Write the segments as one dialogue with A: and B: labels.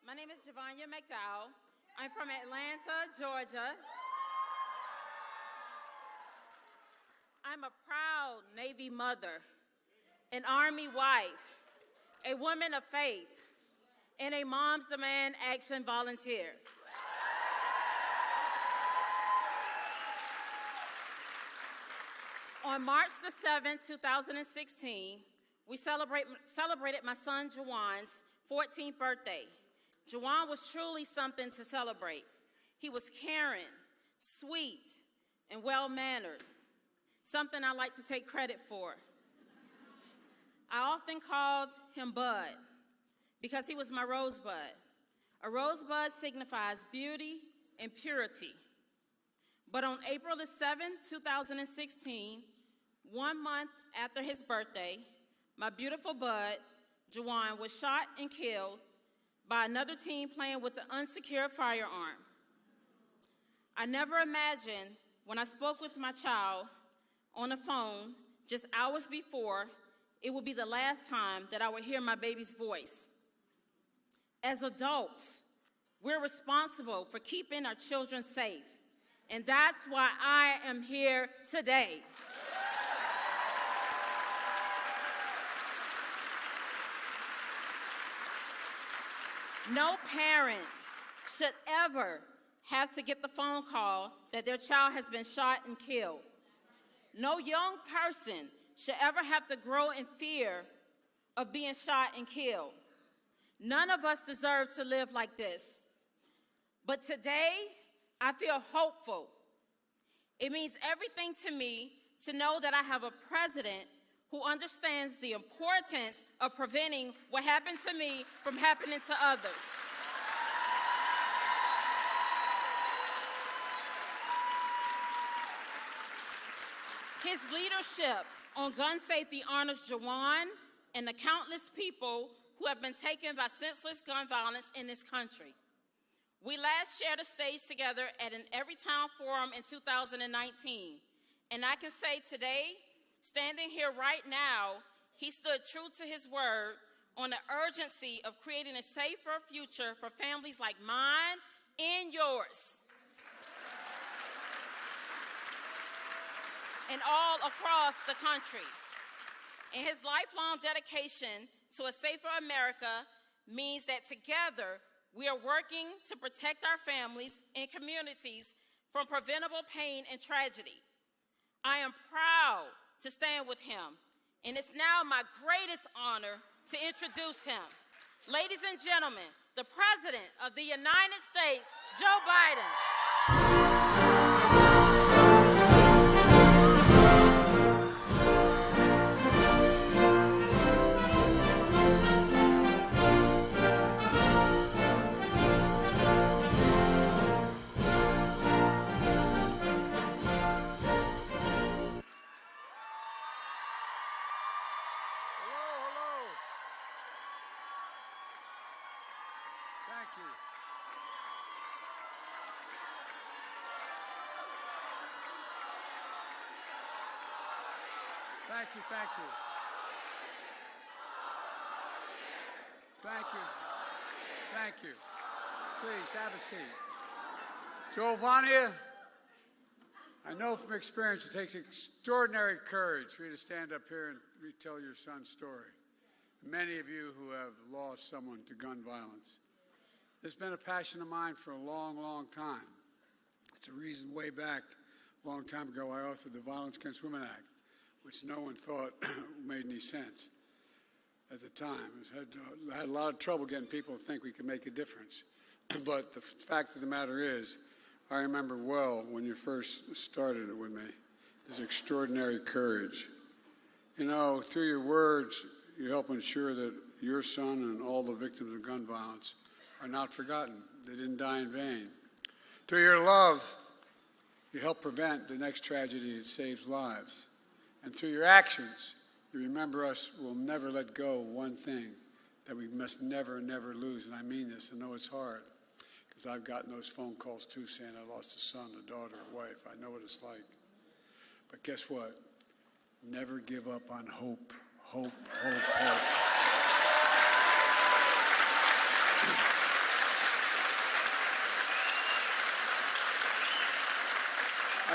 A: My name is Javanna. I'm from Atlanta, Georgia. I'm a proud Navy mother, an Army wife, a woman of faith, and a Moms Demand Action volunteer. On March the 7th, 2016, we celebrated my son Jawan's 14th birthday. Jawan was truly something to celebrate. He was caring, sweet, and well-mannered, something I like to take credit for. I often called him Bud because he was my rosebud. A rosebud signifies beauty and purity. But on April the 7th, 2016, 1 month after his birthday, my beautiful Bud, Jawan, was shot and killed by another teen playing with an unsecured firearm. I never imagined when I spoke with my child on the phone just hours before it would be the last time that I would hear my baby's voice. As adults, we're responsible for keeping our children safe, and that's why I am here today. No parent should ever have to get the phone call that their child has been shot and killed. No young person should ever have to grow in fear of being shot and killed. None of us deserve to live like this. But today, I feel hopeful. It means everything to me to know that I have a president who understands the importance of preventing what happened to me from happening to others. His leadership on gun safety honors Jawan and the countless people who have been taken by senseless gun violence in this country. We last shared a stage together at an Everytown Forum in 2019, and I can say today, standing here right now, he stood true to his word on the urgency of creating a safer future for families like mine and yours, and all across the country. And his lifelong dedication to a safer America means that together we are working to protect our families and communities from preventable pain and tragedy. I am proud to stand with him, and it's now my greatest honor to introduce him. Ladies and gentlemen, the President of the United States, Joe Biden.
B: Thank you, thank you. Thank you. Thank you. Please, have a seat. Javanna, I know from experience it takes extraordinary courage for you to stand up here and retell your son's story. Many of you who have lost someone to gun violence. It's been a passion of mine for a long, long time. It's a reason way back, a long time ago, I authored the Violence Against Women Act, which no one thought made any sense at the time. I had a lot of trouble getting people to think we could make a difference. But the fact of the matter is, I remember well when you first started it with me, this extraordinary courage. You know, through your words, you help ensure that your son and all the victims of gun violence are not forgotten. They didn't die in vain. Through your love, you help prevent the next tragedy that saves lives. And through your actions, you remember us will never let go of one thing that we must never, never lose. And I mean this. I know it's hard because I've gotten those phone calls too saying I lost a son, a daughter, a wife. I know what it's like. But guess what? Never give up on hope. Hope, hope, hope.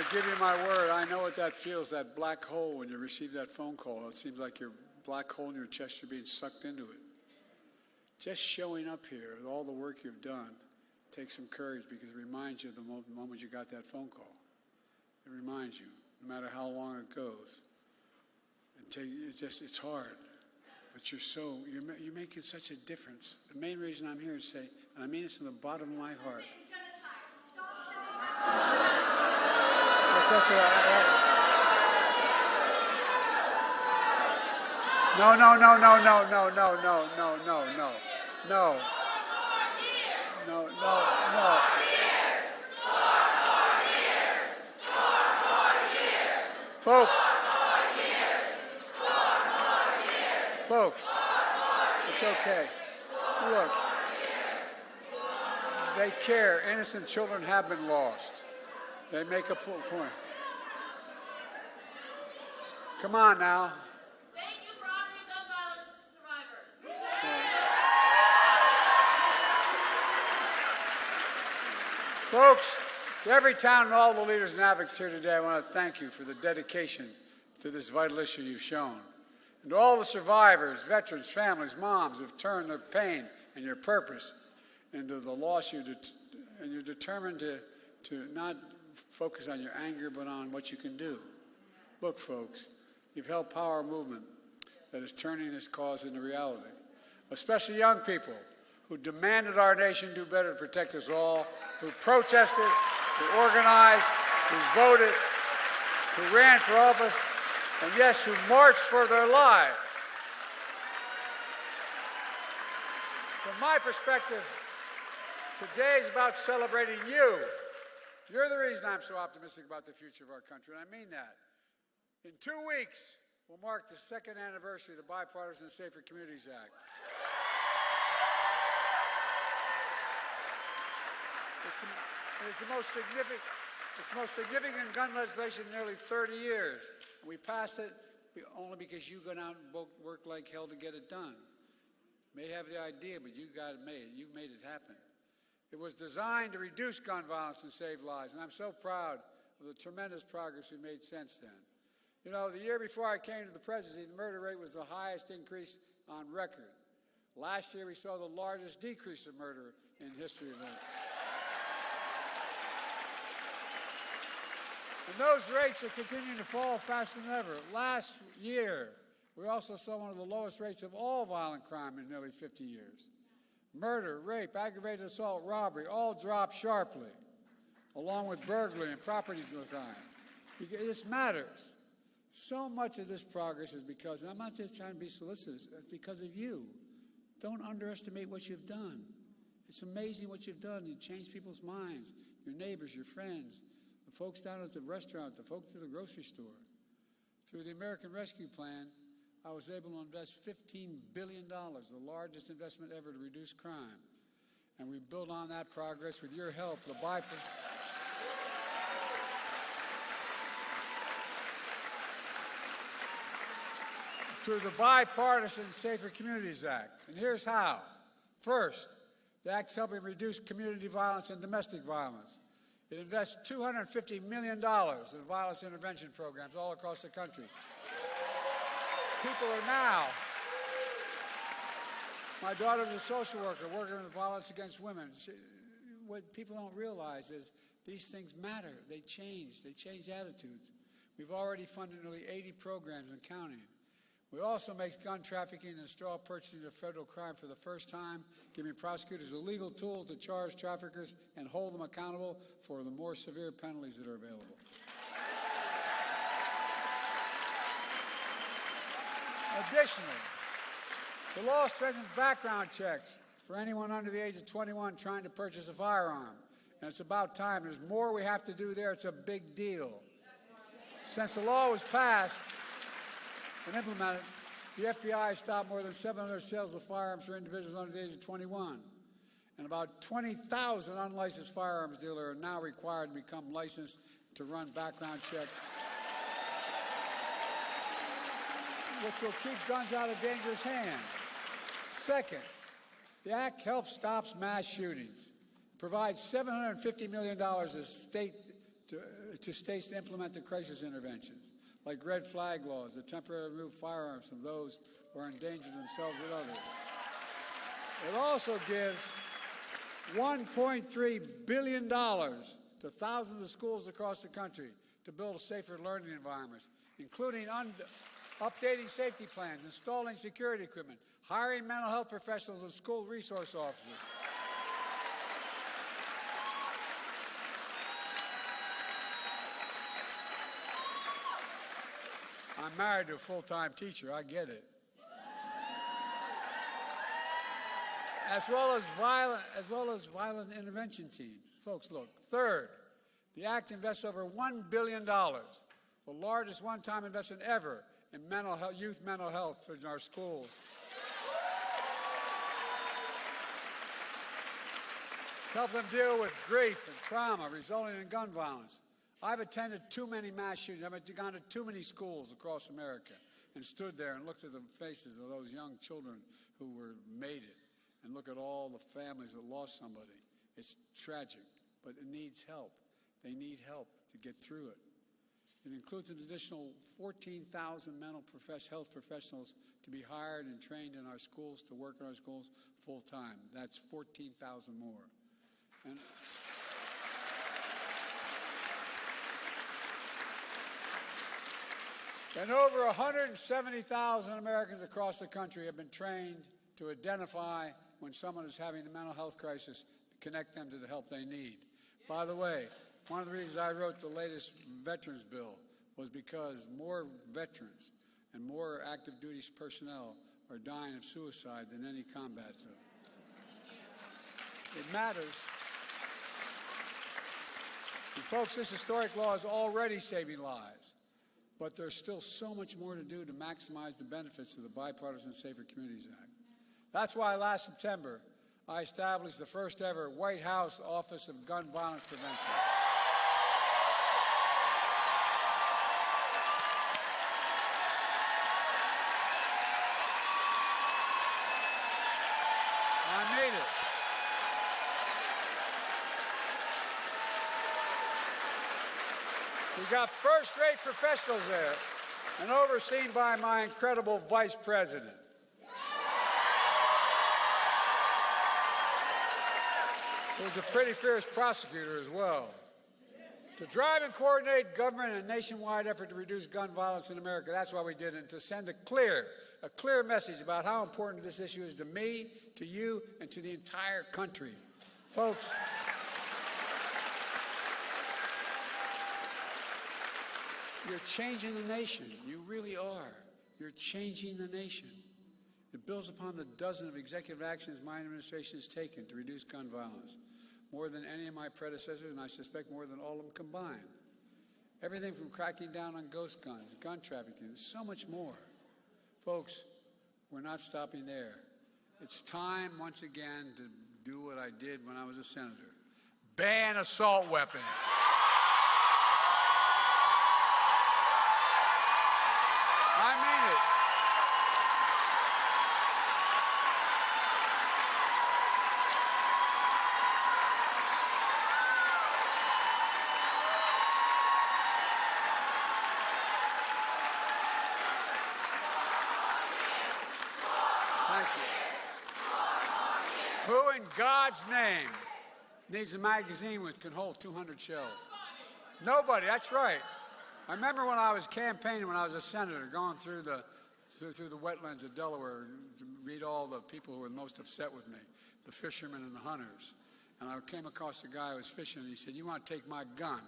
B: I give you my word, I know what that feels, that black hole when you receive that phone call. It seems like your black hole in your chest, you're being sucked into it. Just showing up here with all the work you've done takes some courage because it reminds you of the moment you got that phone call. It reminds you, no matter how long it goes. It's hard, but you're making such a difference. The main reason I'm here is to say, and I mean this from the bottom of my heart. No. Folks, it's okay. Look, they care. Innocent children have been lost. They make a point. Come on now.
C: Thank you for honoring gun violence survivors.
B: Folks, to every town and all the leaders and advocates here today, I want to thank you for the dedication to this vital issue you've shown. And to all the survivors, veterans, families, moms who've turned their pain and your purpose into the loss and you're determined to not focus on your anger but on what you can do. Look, folks, you've helped power a movement that is turning this cause into reality. Especially young people who demanded our nation do better to protect us all, who protested, who organized, who voted, who ran for office, and yes, who marched for their lives. From my perspective, today is about celebrating you. You're the reason I'm so optimistic about the future of our country, and I mean that. In 2 weeks, we'll mark the 2nd anniversary of the Bipartisan Safer Communities Act. It's the most significant gun legislation in nearly 30 years. We passed it only because you went out and worked like hell to get it done. May have the idea, but you got it made. You made it happen. It was designed to reduce gun violence and save lives, and I'm so proud of the tremendous progress we made since then. You know, the year before I came to the presidency, the murder rate was the highest increase on record. Last year, we saw the largest decrease of murder in history of it. And those rates are continuing to fall faster than ever. Last year, we also saw one of the lowest rates of all violent crime in nearly 50 years. Murder, rape, aggravated assault, robbery, all dropped sharply, along with burglary and property crime. This matters. So much of this progress is because, and I'm not just trying to be solicitous, it's because of you. Don't underestimate what you've done. It's amazing what you've done. You changed people's minds, your neighbors, your friends, the folks down at the restaurant, the folks at the grocery store. Through the American Rescue Plan, I was able to invest $15 billion, the largest investment ever to reduce crime. And we built on that progress with your help, through the Bipartisan Safer Communities Act. And here's how. First, the Act's helping reduce community violence and domestic violence. It invests $250 million in violence intervention programs all across the country. People are now, my daughter's a social worker working with violence against women. What people don't realize is these things matter. They change attitudes. We've already funded nearly 80 programs and counting. We also make gun trafficking and straw purchasing a federal crime for the first time, giving prosecutors a legal tool to charge traffickers and hold them accountable for the more severe penalties that are available. Additionally, the law strengthens background checks for anyone under the age of 21 trying to purchase a firearm. And it's about time. There's more we have to do there. It's a big deal. Since the law was passed and implemented, the FBI stopped more than 700 sales of firearms for individuals under the age of 21. And about 20,000 unlicensed firearms dealers are now required to become licensed to run background checks, which will keep guns out of dangerous hands. Second, the Act helps stop mass shootings, provides $750 million to to states to implement the crisis interventions, like red flag laws that temporarily remove firearms from those who are endangering themselves and others. It also gives $1.3 billion to thousands of schools across the country to build safer learning environments, including updating safety plans, installing security equipment, hiring mental health professionals and school resource officers. I'm married to a full-time teacher. I get it. As well as violent intervention teams. Folks, look. Third, the Act invests over $1 billion, the largest one-time investment ever in youth mental health in our schools. Help them deal with grief and trauma resulting in gun violence. I've attended too many mass shootings. I've gone to too many schools across America and stood there and looked at the faces of those young children who made it. And look at all the families that lost somebody. It's tragic, but it needs help. They need help to get through it. It includes an additional 14,000 health professionals to be hired and trained in our schools, to work in our schools full time. That's 14,000 more. And over 170,000 Americans across the country have been trained to identify when someone is having a mental health crisis, connect them to the help they need. By the way, one of the reasons I wrote the latest veterans bill was because more veterans and more active duty personnel are dying of suicide than any combat zone. It matters. And folks, this historic law is already saving lives, but there's still so much more to do to maximize the benefits of the Bipartisan Safer Communities Act. That's why last September, I established the first ever White House Office of Gun Violence Prevention. I made it. We got first-rate professionals there and overseen by my incredible vice president. Who's a pretty fierce prosecutor as well. To drive and coordinate government and a nationwide effort to reduce gun violence in America, that's why we did it, and to send a clear message about how important this issue is to me, to you, and to the entire country. Folks, you're changing the nation. You really are. You're changing the nation. It builds upon the dozen of executive actions my administration has taken to reduce gun violence, more than any of my predecessors, and I suspect more than all of them combined. Everything from cracking down on ghost guns, gun trafficking, so much more. Folks, we're not stopping there. It's time, once again, to do what I did when I was a senator. Ban assault weapons. I mean it. Thank you. Who in God's name needs a magazine which can hold 200 shells? Nobody, that's right. I remember when I was campaigning, when I was a senator, going through the wetlands of Delaware to meet all the people who were most upset with me, the fishermen and the hunters. And I came across a guy who was fishing, and he said, "You want to take my gun?"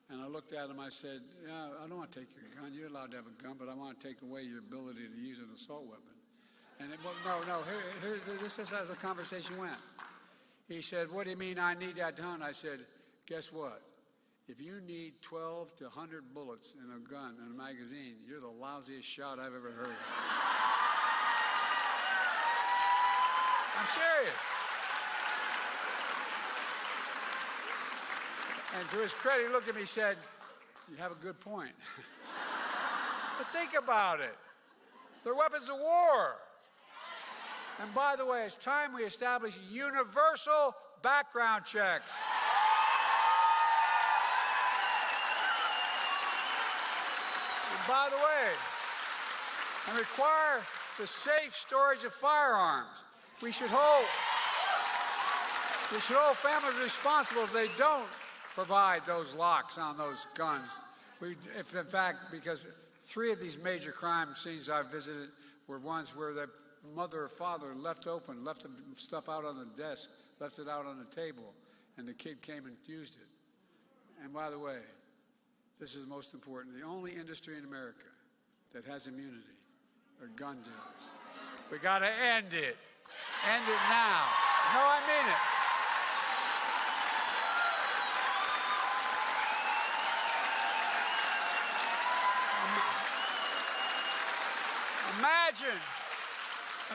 B: And I looked at him, I said, "Yeah, I don't want to take your gun. You're allowed to have a gun, but I want to take away your ability to use an assault weapon." And this is how the conversation went. He said, "What do you mean I need that to hunt?" I said, "Guess what? If you need 12 to 100 bullets in a gun, in a magazine, you're the lousiest shot I've ever heard of." I'm serious. And to his credit, he looked at me and said, "You have a good point." But think about it. They're weapons of war. And by the way, it's time we establish universal background checks. by the way, and require the safe storage of firearms. We should hold families responsible if they don't provide those locks on those guns. If in fact, because 3 of these major crime scenes I've visited were ones where the mother or father left the stuff out on the desk, left it out on the table, and the kid came and used it. And by the way, this is the most important. The only industry in America that has immunity are gun dealers. We got to end it. End it now. No, I mean it.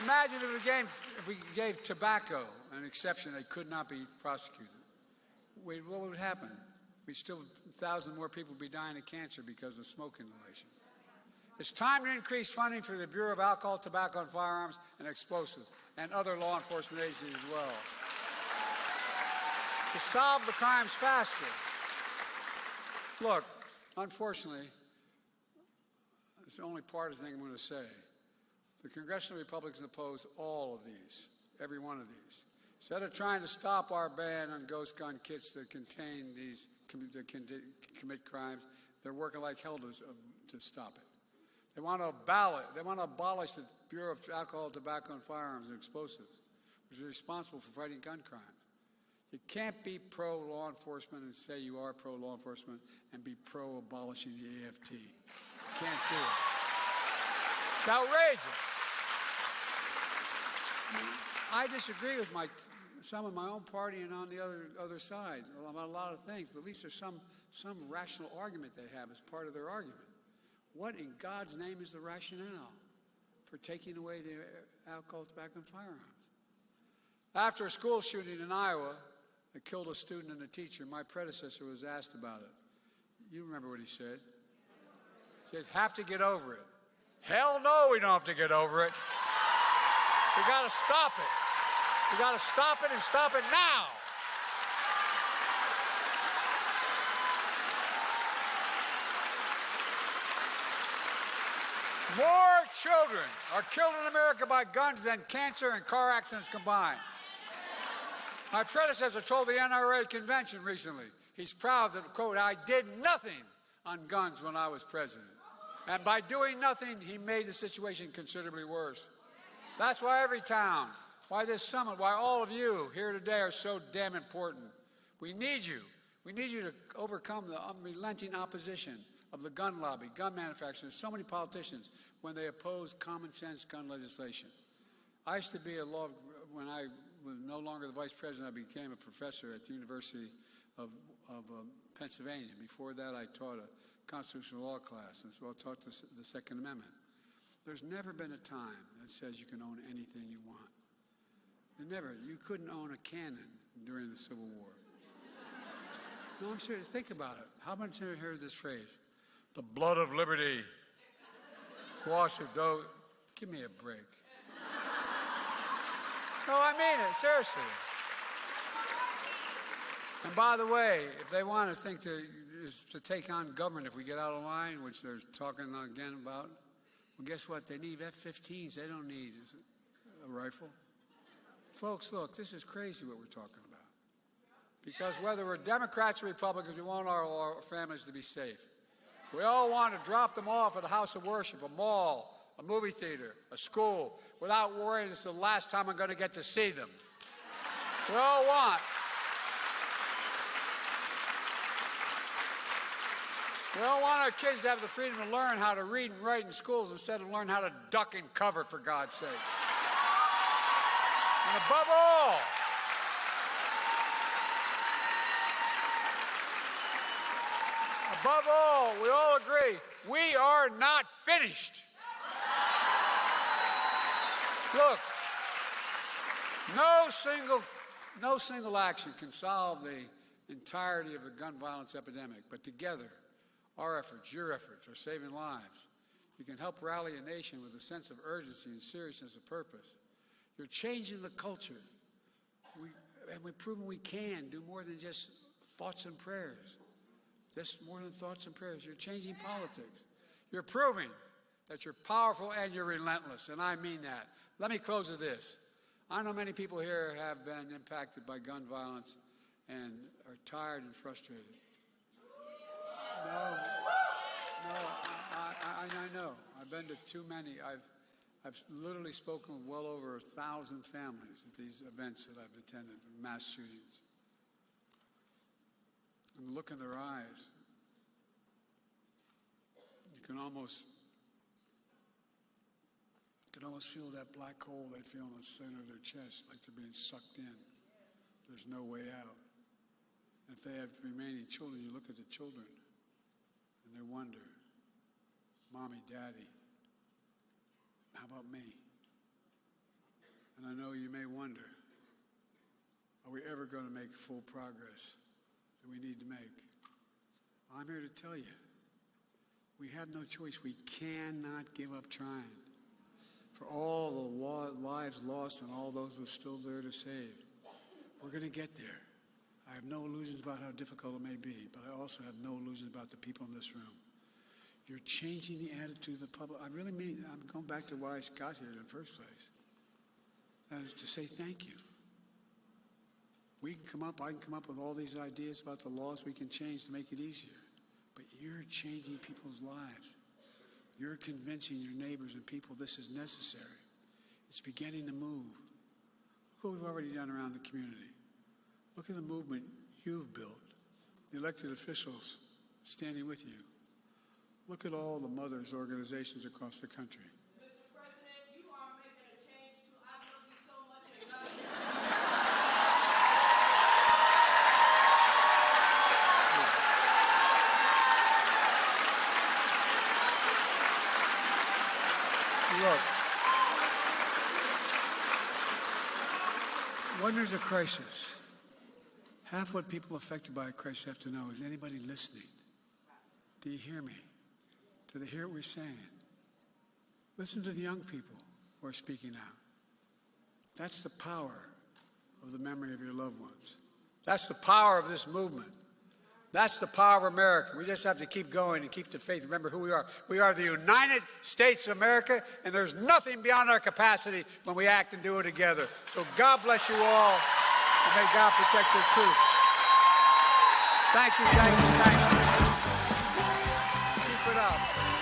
B: Imagine if we gave tobacco an exception, they could not be prosecuted. What would happen? We'd still 1,000 more people would be dying of cancer because of smoke inhalation. It's time to increase funding for the Bureau of Alcohol, Tobacco, and Firearms and Explosives and other law enforcement agencies as well to solve the crimes faster. Look, unfortunately, it's the only partisan thing I'm going to say. The congressional Republicans oppose all of these, every one of these. Instead of trying to stop our ban on ghost gun kits that contain these, that commit crimes, they're working like hell to stop it. They want to abolish the Bureau of Alcohol, Tobacco, and Firearms and Explosives, which is responsible for fighting gun crimes. You can't be pro-law enforcement and say you are pro-law enforcement and be pro-abolishing the AFT. You can't do it. It's outrageous. I disagree with some of my own party and on the other side about a lot of things, but at least there's some rational argument they have as part of their argument. What in God's name is the rationale for taking away the alcohol, tobacco, and firearms? After a school shooting in Iowa that killed a student and a teacher, my predecessor was asked about it. You remember what he said? He said, have to get over it. Hell no, we don't have to get over it. We got to stop it. We got to stop it and stop it now. More children are killed in America by guns than cancer and car accidents combined. My predecessor told the NRA convention recently, he's proud that, quote, I did nothing on guns when I was president. And by doing nothing, he made the situation considerably worse. That's why every town, why this summit, why all of you here today are so damn important. We need you. We need you to overcome the unrelenting opposition of the gun lobby, gun manufacturers, so many politicians when they oppose common sense gun legislation. I used to be when I was no longer the vice president, I became a professor at the University of Pennsylvania. Before that, I taught a constitutional law class, and so I taught the Second Amendment. There's never been a time that says you can own anything you want. You couldn't own a cannon during the Civil War. No, I'm serious. Think about it. How many times have you heard this phrase? The blood of liberty. Wash it, though. Give me a break. No, I mean it. Seriously. And by the way, if they want to think to take on government if we get out of line, which they're talking again about, well, guess what? They need F-15s. They don't need a rifle. Folks, look, this is crazy what we're talking about. Because whether we're Democrats or Republicans, we want our families to be safe. We all want to drop them off at a house of worship, a mall, a movie theater, a school, without worrying it's the last time I'm going to get to see them. We all want. We all want our kids to have the freedom to learn how to read and write in schools instead of learn how to duck and cover, for God's sake. And above all, we all agree, we are not finished. Look, no single action can solve the entirety of the gun violence epidemic, but together, our efforts, your efforts, are saving lives. You can help rally a nation with a sense of urgency and seriousness of purpose. You're changing the culture. And we've proven we can do more than just thoughts and prayers. Just more than thoughts and prayers. You're changing politics. You're proving that you're powerful and you're relentless, and I mean that. Let me close with this. I know many people here have been impacted by gun violence and are tired and frustrated. No, I know. I've been to too many. I've literally spoken with well over 1,000 families at these events that I've attended, mass shootings. And look in their eyes. You can almost feel that black hole they feel in the center of their chest, like they're being sucked in. There's no way out. If they have remaining children, you look at the children and they wonder, Mommy, Daddy, how about me? And I know you may wonder, are we ever going to make full progress that we need to make? I'm here to tell you, we have no choice. We cannot give up trying. For all the lives lost and all those who are still there to save, we're going to get there. I have no illusions about how difficult it may be, but I also have no illusions about the people in this room. You're changing the attitude of the public. I really mean, I'm going back to why I got here in the first place. That is to say thank you. I can come up with all these ideas about the laws we can change to make it easier. But you're changing people's lives. You're convincing your neighbors and people this is necessary. It's beginning to move. Look what we've already done around the community. Look at the movement you've built, the elected officials standing with you. Look at all the mothers' organizations across the country.
C: Mr. President, you are making a change too. I love you so much and God
B: Look, when there's a crisis, half what people affected by a crisis have to know is anybody listening? Do you hear me? Do they hear what we're saying? Listen to the young people who are speaking out. That's the power of the memory of your loved ones. That's the power of this movement. That's the power of America. We just have to keep going and keep the faith. Remember who we are. We are the United States of America, and there's nothing beyond our capacity when we act and do it together. So God bless you all, and may God protect your truth. Thank you, thank you, thank you. Keep it up.